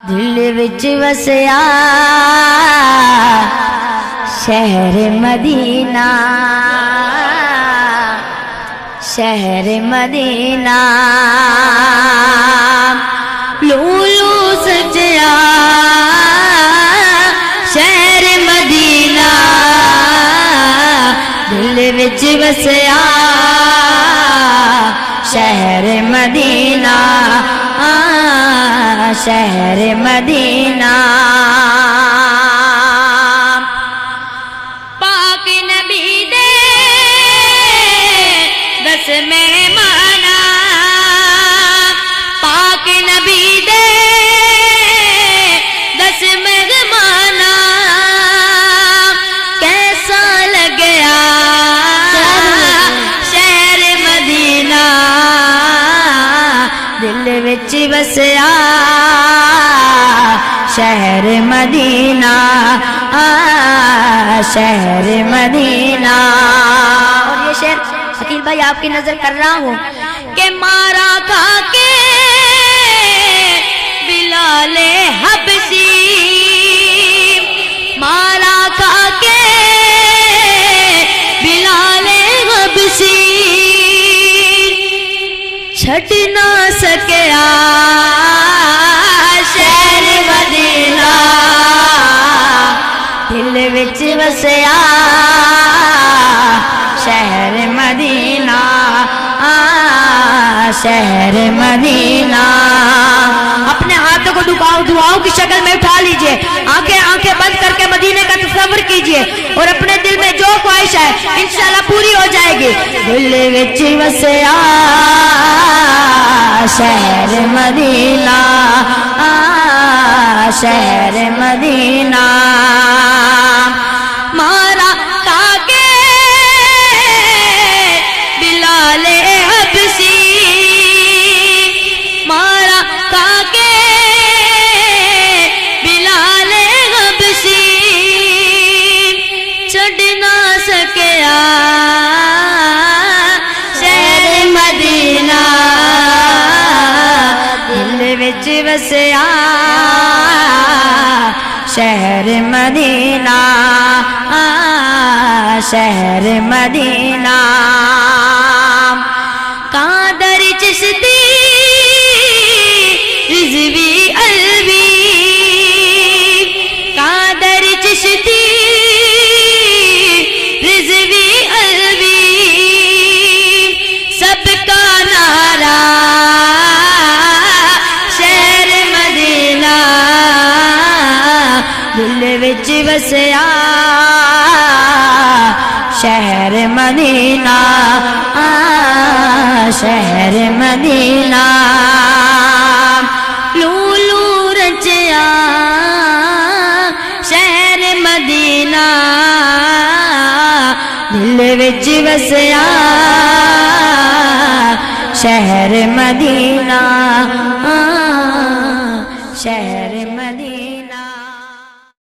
دل وچ وسیا شہر مدینہ، شہر مدینہ، لولو سجیا شہر مدینہ، دل وچ وسیا شہر مدینہ، شہر مدینہ، پاک نبی دے دس مہمان، پاک نبی دے دس مہمان، کیسا لگیا شہر مدینہ، دل وچ وسیا شہر مدینہ، شہر مدینہ۔ اور یہ شعر عقیل بھائی آپ کی نظر کر رہا ہوں کہ مارا کھا کے بلال حبشی، مارا کھا کے بلال حبشی، چھٹ نہ سکیا شہر مدینہ، دل وچ وسیا شہر مدینہ، شہر مدینہ۔ اپنے ہاتھوں کو دعاؤں کی شکل میں اٹھا لیجئے، آنکھیں بند کر کے مدینے کا تصور کیجئے، اور اپنے دل میں جو خواہش ہے انشاءاللہ پوری ہو جائے گی۔ دل وچ وسیا شہر مدینہ، شہر مدینہ، مارا کاکے بلال حبشی، مارا کاکے بلال حبشی، چھڈ نہ سکیا شہر مدینہ، دل وچ وسیا شہر مدینہ، شہر مدینہ۔ قادر چشتی رضوی الوی، قادر چشتی رضوی الوی، سب کا نعرہ شہر مدینہ، دل وچ وسیا شہر مدینہ، شہر مدینہ، لولو رچیا شہر مدینہ، دل وچ وسیا شہر مدینہ،